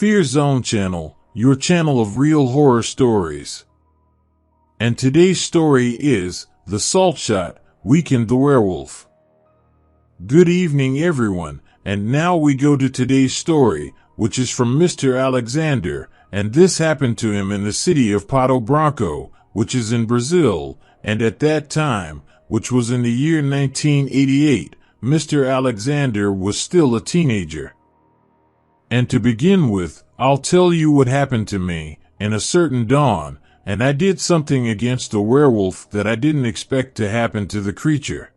Fear Zone channel, your channel of real horror stories. And today's story is The Salt Shot, Weekend the Werewolf. Good evening everyone, and now we go to today's story, which is from Mr. Alexander, and this happened to him in the city of Pato Branco, which is in Brazil, and at that time, which was in the year 1988, Mr. Alexander was still a teenager. And to begin with, I'll tell you what happened to me. In a certain dawn, and I did something against the werewolf that I didn't expect to happen to the creature.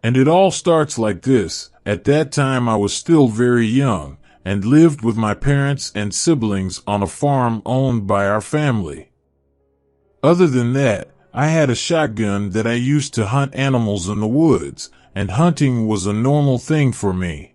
And it all starts like this. At that time I was still very young, and lived with my parents and siblings on a farm owned by our family. Other than that, I had a shotgun that I used to hunt animals in the woods, and hunting was a normal thing for me.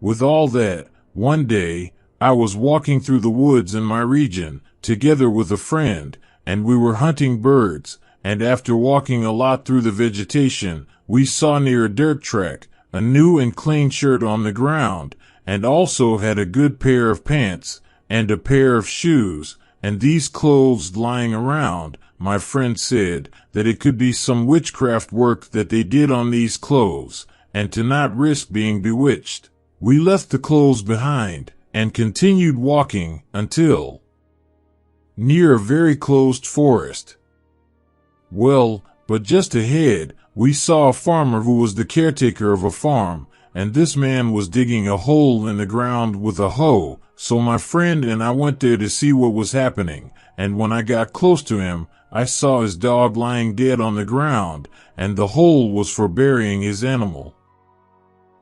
With all that, one day, I was walking through the woods in my region, together with a friend, and we were hunting birds, and after walking a lot through the vegetation, we saw near a dirt track, a new and clean shirt on the ground, and also had a good pair of pants, and a pair of shoes, and these clothes lying around. My friend said that it could be some witchcraft work that they did on these clothes, and to not risk being bewitched. We left the clothes behind, and continued walking until near a very closed forest. Well, but just ahead, we saw a farmer who was the caretaker of a farm, and this man was digging a hole in the ground with a hoe, so my friend and I went there to see what was happening, and when I got close to him, I saw his dog lying dead on the ground, and the hole was for burying his animal.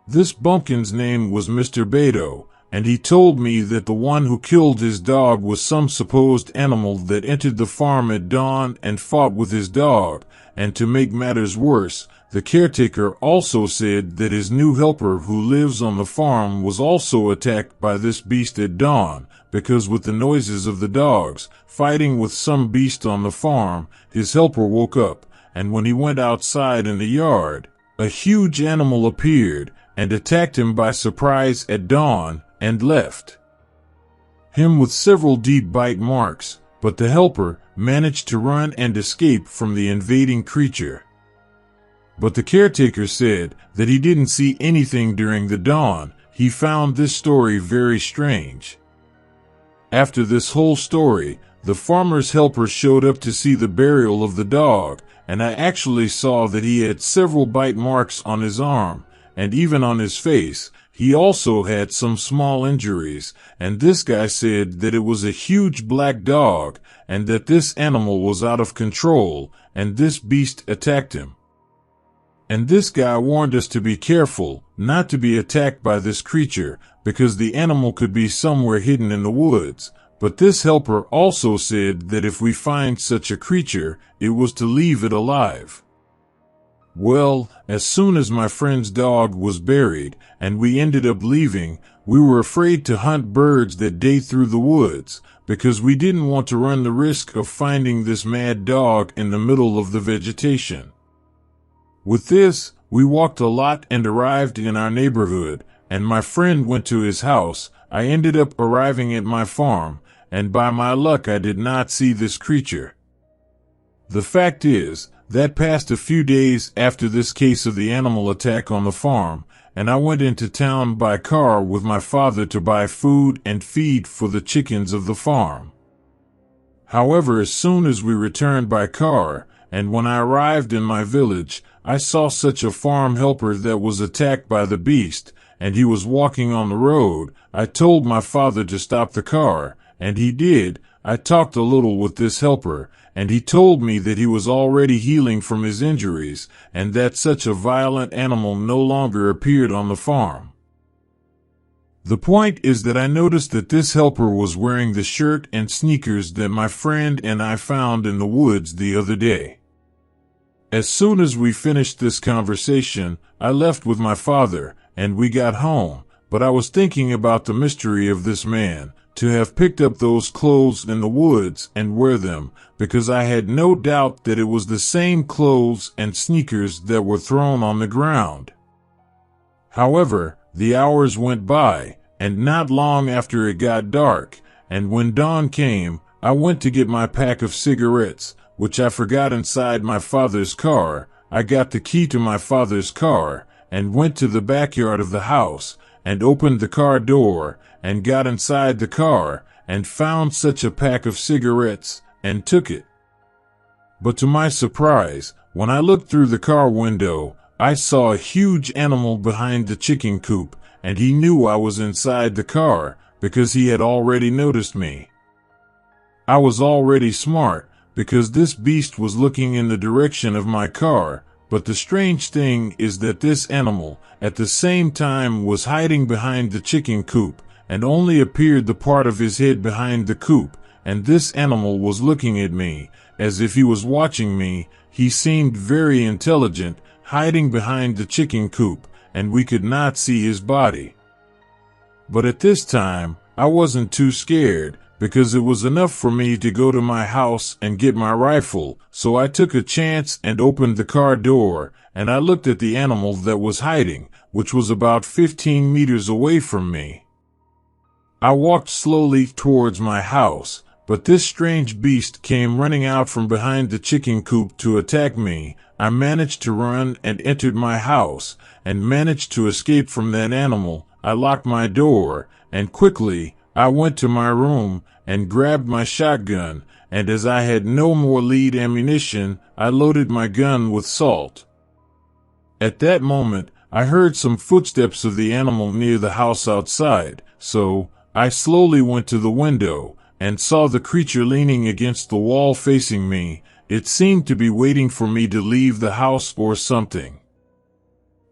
This bumpkin's name was Mr. Beto, and he told me that the one who killed his dog was some supposed animal that entered the farm at dawn and fought with his dog, and to make matters worse, the caretaker also said that his new helper who lives on the farm was also attacked by this beast at dawn, because with the noises of the dogs fighting with some beast on the farm, his helper woke up, and when he went outside in the yard, a huge animal appeared and attacked him by surprise at dawn, and left him with several deep bite marks, but the helper managed to run and escape from the invading creature. But the caretaker said that he didn't see anything during the dawn. He found this story very strange. After this whole story, the farmer's helper showed up to see the burial of the dog, and I actually saw that he had several bite marks on his arm, and even on his face. He also had some small injuries, and this guy said that it was a huge black dog, and that this animal was out of control, and this beast attacked him. And this guy warned us to be careful, not to be attacked by this creature, because the animal could be somewhere hidden in the woods. But this helper also said that if we find such a creature, it was to leave it alive. Well, as soon as my friend's dog was buried, and we ended up leaving, we were afraid to hunt birds that day through the woods, because we didn't want to run the risk of finding this mad dog in the middle of the vegetation. With this, we walked a lot and arrived in our neighborhood, and my friend went to his house. I ended up arriving at my farm, and by my luck I did not see this creature. The fact is, that passed a few days after this case of the animal attack on the farm, and I went into town by car with my father to buy food and feed for the chickens of the farm. However, as soon as we returned by car, and when I arrived in my village, I saw such a farm helper that was attacked by the beast, and he was walking on the road. I told my father to stop the car, and he did. I talked a little with this helper, and he told me that he was already healing from his injuries, and that such a violent animal no longer appeared on the farm. The point is that I noticed that this helper was wearing the shirt and sneakers that my friend and I found in the woods the other day. As soon as we finished this conversation, I left with my father, and we got home, but I was thinking about the mystery of this man, to have picked up those clothes in the woods and wear them, because I had no doubt that it was the same clothes and sneakers that were thrown on the ground. However, the hours went by, and not long after it got dark, and when dawn came, I went to get my pack of cigarettes, which I forgot inside my father's car. I got the key to my father's car, and went to the backyard of the house, and opened the car door, and got inside the car, and found such a pack of cigarettes, and took it. But to my surprise, when I looked through the car window, I saw a huge animal behind the chicken coop, and he knew I was inside the car, because he had already noticed me. I was already smart, because this beast was looking in the direction of my car, but the strange thing is that this animal, at the same time, was hiding behind the chicken coop, and only appeared the part of his head behind the coop, and this animal was looking at me, as if he was watching me. He seemed very intelligent, hiding behind the chicken coop, and we could not see his body. But at this time, I wasn't too scared, because it was enough for me to go to my house and get my rifle, so I took a chance and opened the car door, and I looked at the animal that was hiding, which was about 15 meters away from me. I walked slowly towards my house, but this strange beast came running out from behind the chicken coop to attack me. I managed to run and entered my house, and managed to escape from that animal. I locked my door, and quickly, I went to my room, and grabbed my shotgun, and as I had no more lead ammunition, I loaded my gun with salt. At that moment, I heard some footsteps of the animal near the house outside, so I slowly went to the window, and saw the creature leaning against the wall facing me. It seemed to be waiting for me to leave the house or something.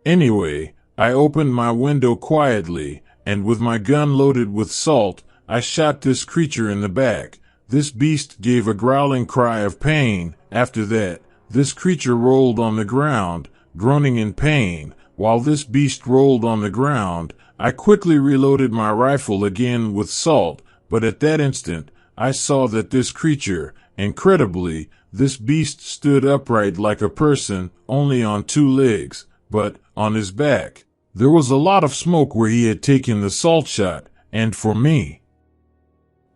Anyway, I opened my window quietly, and with my gun loaded with salt, I shot this creature in the back. This beast gave a growling cry of pain. After that, this creature rolled on the ground, groaning in pain. While this beast rolled on the ground, I quickly reloaded my rifle again with salt, but at that instant, I saw that this creature, incredibly, this beast stood upright like a person, only on 2 legs, but on his back. There was a lot of smoke where he had taken the salt shot, and for me,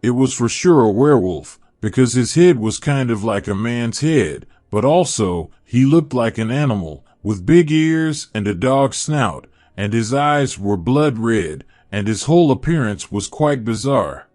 it was for sure a werewolf, because his head was kind of like a man's head, but also, he looked like an animal, with big ears and a dog's snout, and his eyes were blood red, and his whole appearance was quite bizarre.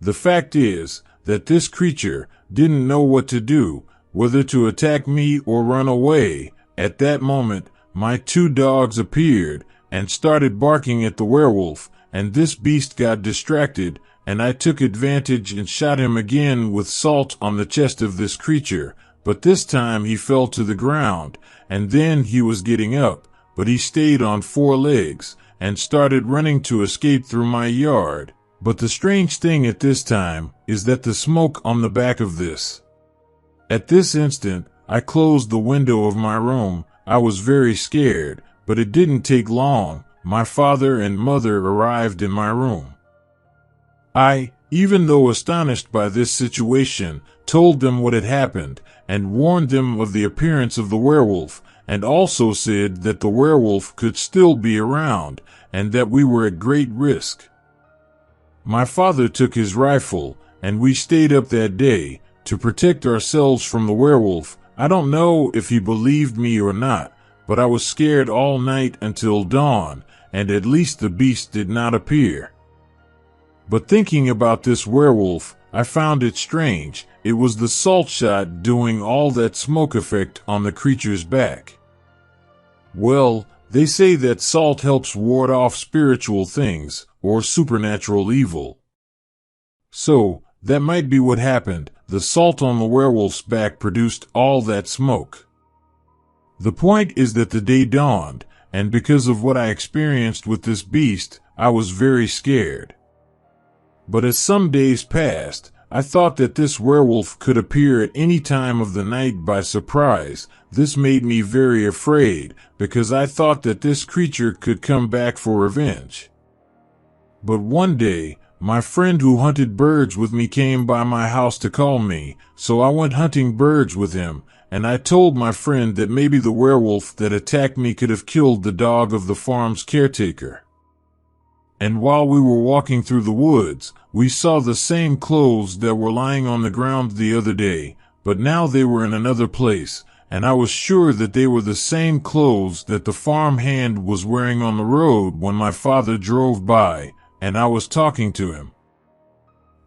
The fact is, that this creature didn't know what to do, whether to attack me or run away. At that moment, my 2 dogs appeared, and started barking at the werewolf, and this beast got distracted, and I took advantage and shot him again with salt on the chest of this creature, but this time he fell to the ground, and then he was getting up, but he stayed on 4 legs, and started running to escape through my yard. But the strange thing at this time is that the smoke on the back of this. At this instant, I closed the window of my room. I was very scared, but it didn't take long. My father and mother arrived in my room. I, even though astonished by this situation, told them what had happened, and warned them of the appearance of the werewolf, and also said that the werewolf could still be around, and that we were at great risk. My father took his rifle, and we stayed up that day, to protect ourselves from the werewolf. I don't know if he believed me or not, but I was scared all night until dawn, and at least the beast did not appear. But thinking about this werewolf, I found it strange. It was the salt shot doing all that smoke effect on the creature's back. Well, they say that salt helps ward off spiritual things, or supernatural evil. So, that might be what happened. The salt on the werewolf's back produced all that smoke. The point is that the day dawned, and because of what I experienced with this beast, I was very scared. But as some days passed, I thought that this werewolf could appear at any time of the night by surprise. This made me very afraid, because I thought that this creature could come back for revenge. But one day, my friend who hunted birds with me came by my house to call me, so I went hunting birds with him, and I told my friend that maybe the werewolf that attacked me could have killed the dog of the farm's caretaker. And while we were walking through the woods, we saw the same clothes that were lying on the ground the other day, but now they were in another place, and I was sure that they were the same clothes that the farmhand was wearing on the road when my father drove by, and I was talking to him.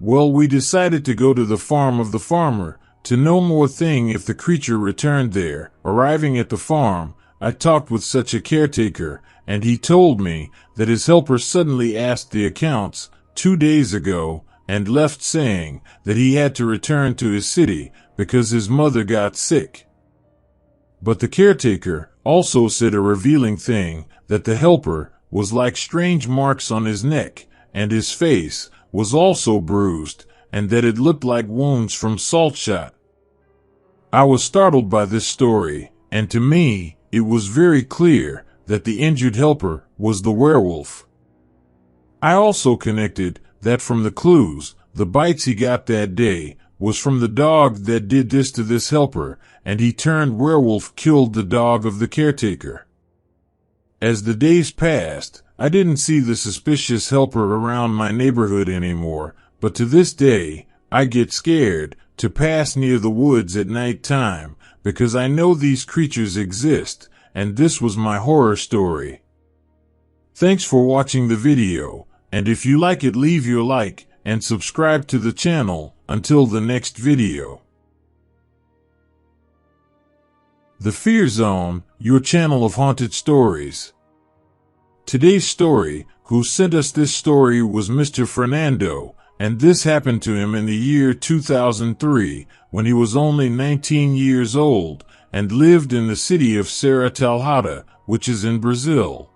Well, we decided to go to the farm of the farmer, to know more thing if the creature returned there. Arriving at the farm, I talked with such a caretaker, and he told me that his helper suddenly asked the accounts 2 days ago and left saying that he had to return to his city because his mother got sick. But the caretaker also said a revealing thing, that the helper was like strange marks on his neck, and his face was also bruised, and that it looked like wounds from salt shot. I was startled by this story, and to me, it was very clear that the injured helper was the werewolf. I also connected that from the clues, the bites he got that day was from the dog that did this to this helper, and he turned werewolf, killed the dog of the caretaker. As the days passed, I didn't see the suspicious helper around my neighborhood anymore, but to this day, I get scared to pass near the woods at night time because I know these creatures exist, and this was my horror story. Thanks for watching the video, and if you like it, leave your like and subscribe to the channel. Until the next video. The Fear Zone, your channel of haunted stories. Today's story, who sent us this story, was Mr. Fernando, and this happened to him in the year 2003, when he was only 19 years old, and lived in the city of Serra Talhada, which is in Brazil.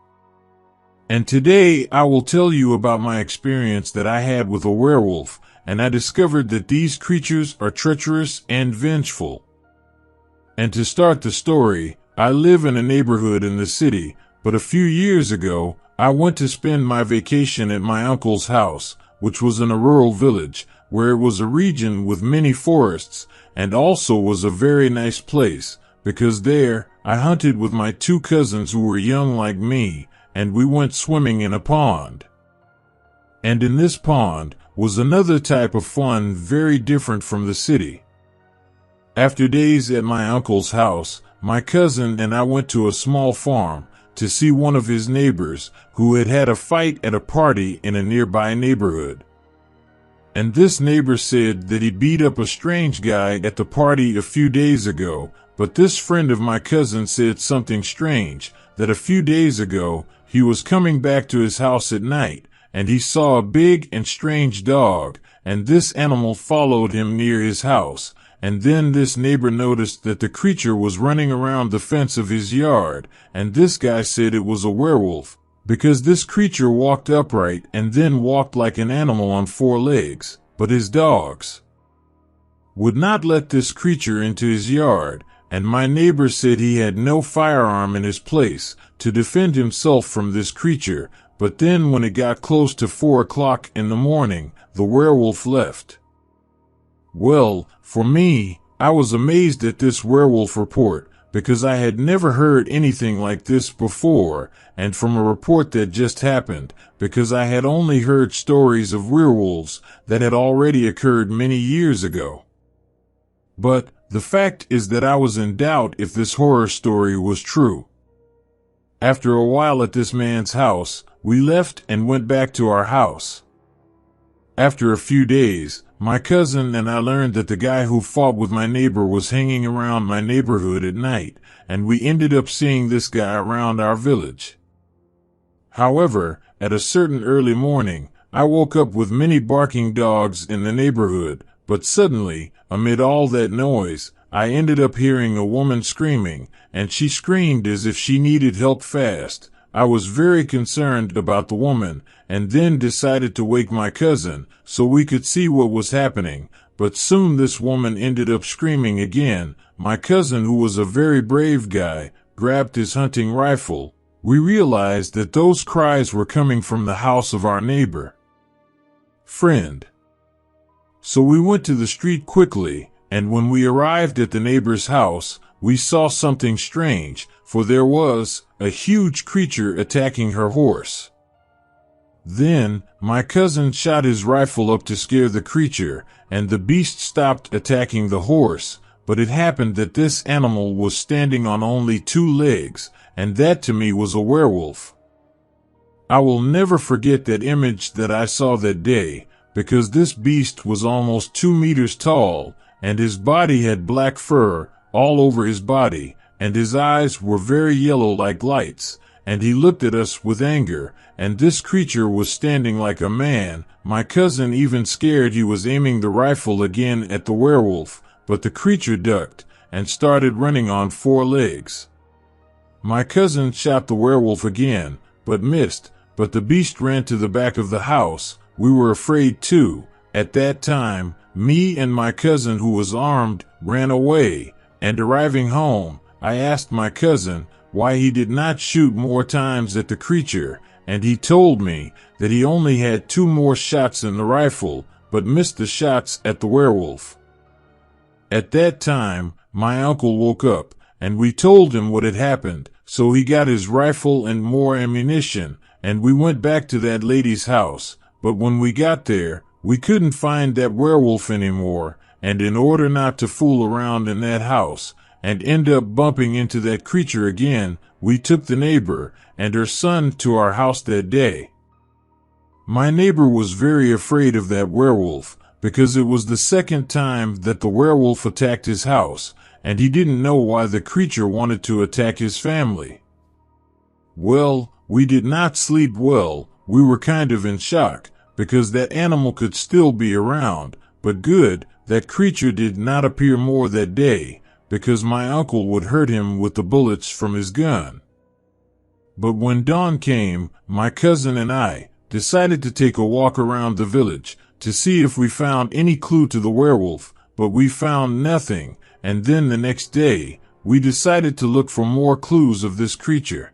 And today I will tell you about my experience that I had with a werewolf, and I discovered that these creatures are treacherous and vengeful. And to start the story, I live in a neighborhood in the city, but a few years ago, I went to spend my vacation at my uncle's house, which was in a rural village, where it was a region with many forests, and also was a very nice place, because there, I hunted with my 2 cousins who were young like me, and we went swimming in a pond. And in this pond was another type of fun very different from the city. After days at my uncle's house, my cousin and I went to a small farm to see one of his neighbors who had had a fight at a party in a nearby neighborhood. And this neighbor said that he beat up a strange guy at the party a few days ago, but this friend of my cousin said something strange, that a few days ago he was coming back to his house at night, and he saw a big and strange dog, and this animal followed him near his house, and then this neighbor noticed that the creature was running around the fence of his yard, and this guy said it was a werewolf, because this creature walked upright and then walked like an animal on 4 legs, but his dogs would not let this creature into his yard, and my neighbor said he had no firearm in his place to defend himself from this creature. But then when it got close to 4 o'clock in the morning, the werewolf left. Well, for me, I was amazed at this werewolf report, because I had never heard anything like this before, and from a report that just happened, because I had only heard stories of werewolves that had already occurred many years ago. But the fact is that I was in doubt if this horror story was true. After a while at this man's house, we left and went back to our house. After a few days, my cousin and I learned that the guy who fought with my neighbor was hanging around my neighborhood at night, and we ended up seeing this guy around our village. However, at a certain early morning, I woke up with many barking dogs in the neighborhood, but suddenly, amid all that noise, I ended up hearing a woman screaming, and she screamed as if she needed help fast. I was very concerned about the woman, and then decided to wake my cousin so we could see what was happening, but soon this woman ended up screaming again. My cousin, who was a very brave guy, grabbed his hunting rifle. We realized that those cries were coming from the house of our neighbor friend. So we went to the street quickly, and when we arrived at the neighbor's house, we saw something strange, for there was a huge creature attacking her horse. Then, my cousin shot his rifle up to scare the creature, and the beast stopped attacking the horse, but it happened that this animal was standing on only 2 legs, and that to me was a werewolf. I will never forget that image that I saw that day, because this beast was almost 2 meters tall, and his body had black fur all over his body, and his eyes were very yellow like lights, and he looked at us with anger, and this creature was standing like a man. My cousin even scared he was aiming the rifle again at the werewolf, but the creature ducked and started running on 4 legs. My cousin shot the werewolf again, but missed, but the beast ran to the back of the house. We were afraid too. At that time, me and my cousin, who was armed, ran away, and arriving home, I asked my cousin why he did not shoot more times at the creature, and he told me that he only had 2 more shots in the rifle, but missed the shots at the werewolf. At that time, my uncle woke up, and we told him what had happened, so he got his rifle and more ammunition, and we went back to that lady's house. But when we got there, we couldn't find that werewolf anymore, and in order not to fool around in that house and end up bumping into that creature again, we took the neighbor and her son to our house that day. My neighbor was very afraid of that werewolf, because it was the second time that the werewolf attacked his house, and he didn't know why the creature wanted to attack his family. Well, we did not sleep well. We were kind of in shock, because that animal could still be around, but good, that creature did not appear more that day, because my uncle would hurt him with the bullets from his gun. But when dawn came, my cousin and I decided to take a walk around the village to see if we found any clue to the werewolf, but we found nothing, and then the next day, we decided to look for more clues of this creature.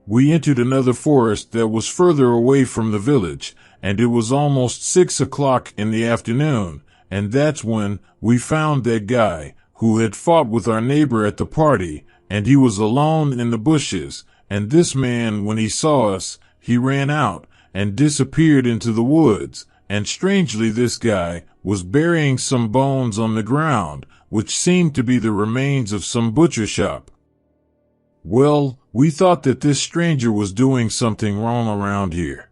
We entered another forest that was further away from the village, and it was almost 6 o'clock in the afternoon, and that's when we found that guy who had fought with our neighbor at the party, and he was alone in the bushes, and this man, when he saw us, he ran out and disappeared into the woods, and strangely this guy was burying some bones on the ground, which seemed to be the remains of some butcher shop. Well, we thought that this stranger was doing something wrong around here.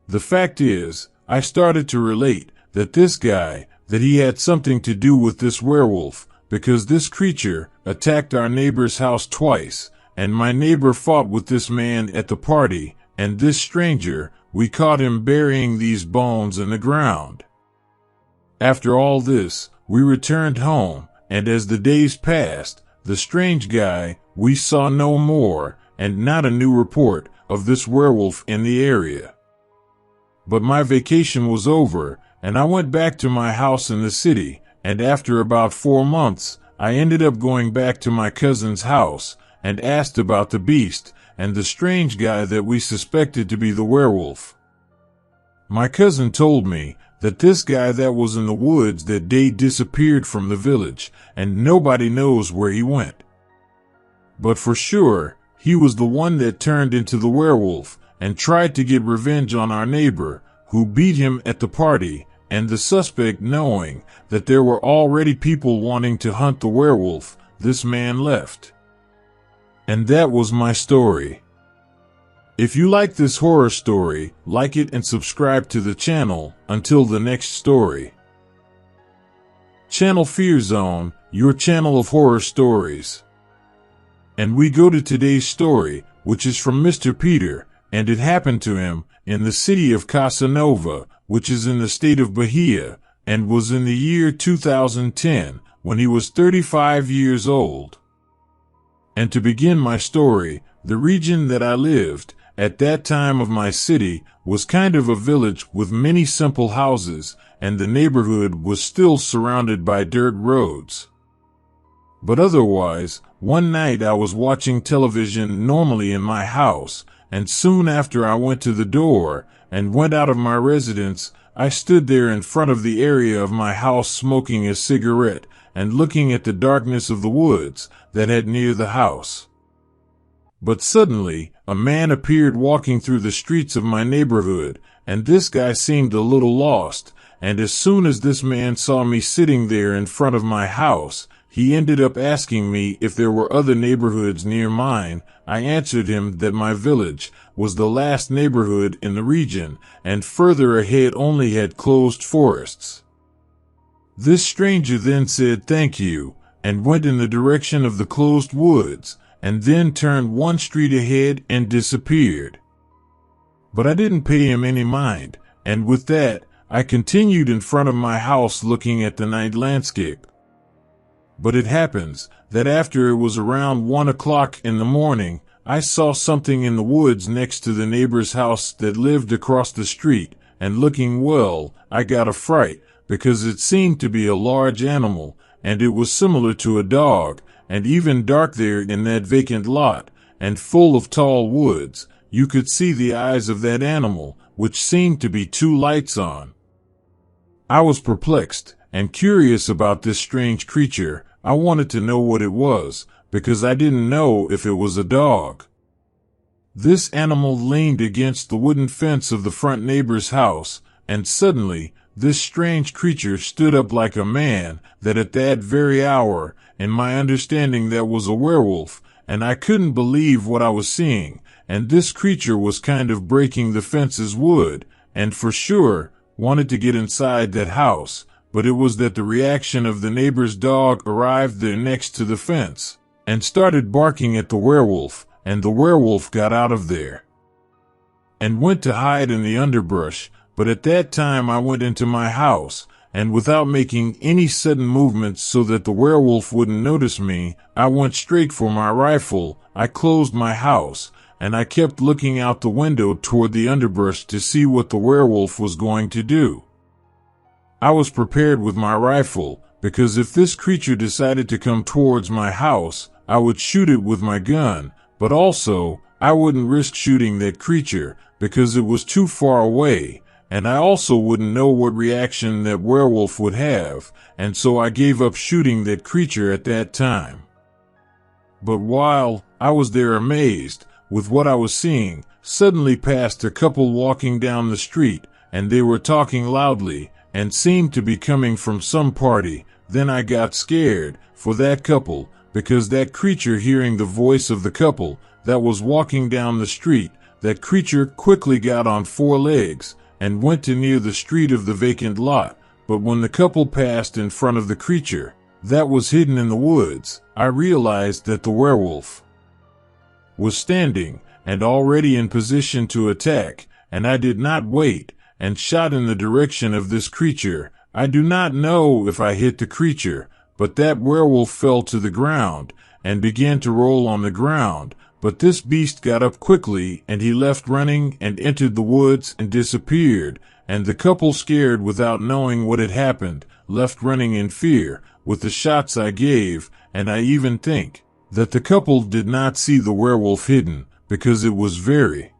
The fact is, I started to relate that this guy, that he had something to do with this werewolf, because this creature attacked our neighbor's house twice, and my neighbor fought with this man at the party, and this stranger, we caught him burying these bones in the ground. After all this, we returned home, and as the days passed, the strange guy, we saw no more, and not a new report of this werewolf in the area. But my vacation was over, and I went back to my house in the city, and after about 4 months, I ended up going back to my cousin's house, and asked about the beast and the strange guy that we suspected to be the werewolf. My cousin told me that this guy that was in the woods that day disappeared from the village, and nobody knows where he went. But for sure, he was the one that turned into the werewolf and tried to get revenge on our neighbor, who beat him at the party, and the suspect, knowing that there were already people wanting to hunt the werewolf, this man left. And that was my story. If you like this horror story, like it and subscribe to the channel. Until the next story. Channel Fear Zone, your channel of horror stories. And we go to today's story, which is from Mr. Peter, and it happened to him in the city of Casanova, which is in the state of Bahia, and was in the year 2010, when he was 35 years old. And to begin my story, the region that I lived at that time of my city was kind of a village with many simple houses, and the neighborhood was still surrounded by dirt roads. But otherwise, one night I was watching television normally in my house, and soon after I went to the door and went out of my residence, I stood there in front of the area of my house smoking a cigarette and looking at the darkness of the woods that had near the house. But suddenly, a man appeared walking through the streets of my neighborhood, and this guy seemed a little lost, and as soon as this man saw me sitting there in front of my house, he ended up asking me if there were other neighborhoods near mine. I answered him that my village was the last neighborhood in the region, and further ahead only had closed forests. This stranger then said thank you, and went in the direction of the closed woods, and then turned one street ahead and disappeared. But I didn't pay him any mind, and with that, I continued in front of my house looking at the night landscape. But it happens that after it was around 1 o'clock in the morning, I saw something in the woods next to the neighbor's house that lived across the street, and looking well, I got a fright, because it seemed to be a large animal, and it was similar to a dog, and even dark there in that vacant lot, and full of tall woods. You could see the eyes of that animal, which seemed to be two lights on. I was perplexed and curious about this strange creature. I wanted to know what it was, because I didn't know if it was a dog. This animal leaned against the wooden fence of the front neighbor's house, and suddenly, this strange creature stood up like a man, that at that very hour, in my understanding that was a werewolf, and I couldn't believe what I was seeing, and this creature was kind of breaking the fence's wood, and for sure, wanted to get inside that house, but it was that the reaction of the neighbor's dog arrived there next to the fence, and started barking at the werewolf, and the werewolf got out of there, and went to hide in the underbrush. But at that time I went into my house, and without making any sudden movements so that the werewolf wouldn't notice me, I went straight for my rifle. I closed my house, and I kept looking out the window toward the underbrush to see what the werewolf was going to do. I was prepared with my rifle, because if this creature decided to come towards my house, I would shoot it with my gun, but also, I wouldn't risk shooting that creature, because it was too far away, and I also wouldn't know what reaction that werewolf would have, and so I gave up shooting that creature at that time. But while I was there amazed with what I was seeing, suddenly passed a couple walking down the street, and they were talking loudly, and seemed to be coming from some party. Then I got scared for that couple, because that creature, hearing the voice of the couple that was walking down the street, that creature quickly got on 4 legs, and went to near the street of the vacant lot. But when the couple passed in front of the creature that was hidden in the woods, I realized that the werewolf was standing and already in position to attack, and I did not wait, and shot in the direction of this creature. I do not know if I hit the creature, but that werewolf fell to the ground and began to roll on the ground. But this beast got up quickly, and he left running and entered the woods and disappeared, and the couple, scared without knowing what had happened, left running in fear with the shots I gave, and I even think that the couple did not see the werewolf hidden, because it was very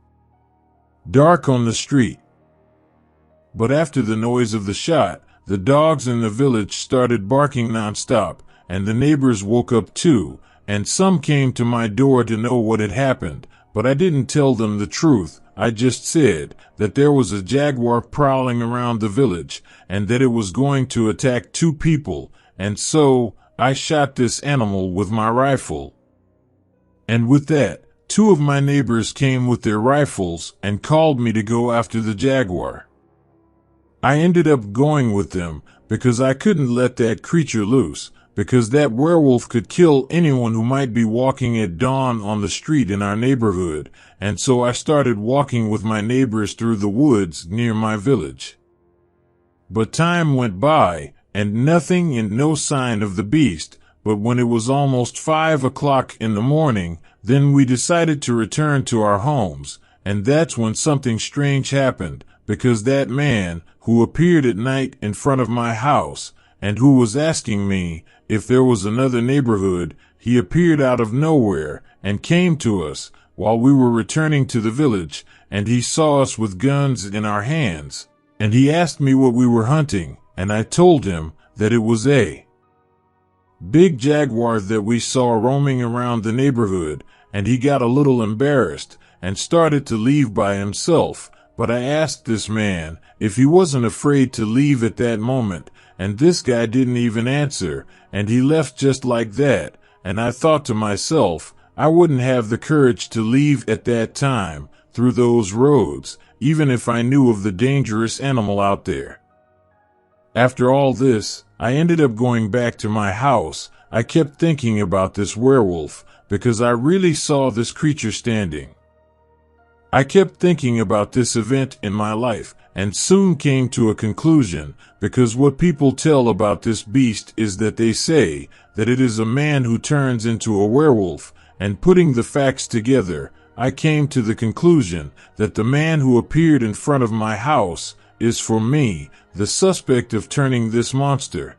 dark on the street. But after the noise of the shot, the dogs in the village started barking nonstop, and the neighbors woke up too, and some came to my door to know what had happened, but I didn't tell them the truth. I just said that there was a jaguar prowling around the village, and that it was going to attack 2 people, and so I shot this animal with my rifle. And with that, 2 of my neighbors came with their rifles and called me to go after the jaguar. I ended up going with them, because I couldn't let that creature loose, because that werewolf could kill anyone who might be walking at dawn on the street in our neighborhood, and so I started walking with my neighbors through the woods near my village. But time went by, and nothing and no sign of the beast. But when it was almost 5 o'clock in the morning, then we decided to return to our homes, and that's when something strange happened, because that man who appeared at night in front of my house, and who was asking me if there was another neighborhood, he appeared out of nowhere and came to us while we were returning to the village, and he saw us with guns in our hands, and he asked me what we were hunting, and I told him that it was a big jaguar that we saw roaming around the neighborhood, and he got a little embarrassed and started to leave by himself. But I asked this man if he wasn't afraid to leave at that moment, and this guy didn't even answer, and he left just like that. And I thought to myself, I wouldn't have the courage to leave at that time through those roads, even if I knew of the dangerous animal out there. After all this, I ended up going back to my house. I kept thinking about this werewolf because I really saw this creature standing. I kept thinking about this event in my life and soon came to a conclusion, because what people tell about this beast is that they say that it is a man who turns into a werewolf, and putting the facts together, I came to the conclusion that the man who appeared in front of my house is, for me, the suspect of turning this monster.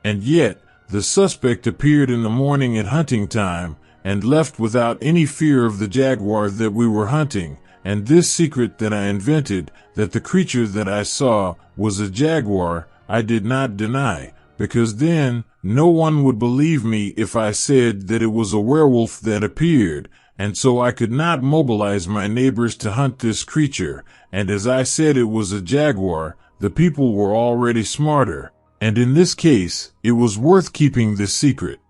And yet, the suspect appeared in the morning at hunting time and left without any fear of the jaguar that we were hunting, and this secret that I invented, that the creature that I saw was a jaguar, I did not deny, because then no one would believe me if I said that it was a werewolf that appeared, and so I could not mobilize my neighbors to hunt this creature, and as I said it was a jaguar, the people were already smarter, and in this case, it was worth keeping this secret.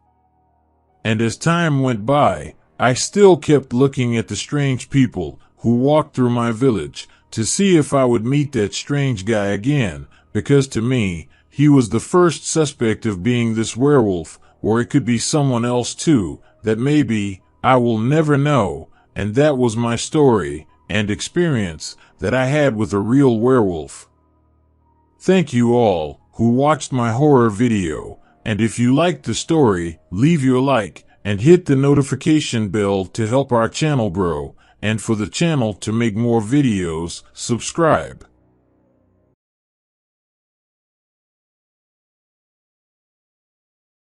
And as time went by, I still kept looking at the strange people who walked through my village to see if I would meet that strange guy again, because to me, he was the first suspect of being this werewolf, or it could be someone else too, that maybe I will never know. And that was my story and experience that I had with a real werewolf. Thank you all who watched my horror video. And if you liked the story, leave your like and hit the notification bell to help our channel grow, and for the channel to make more videos, subscribe.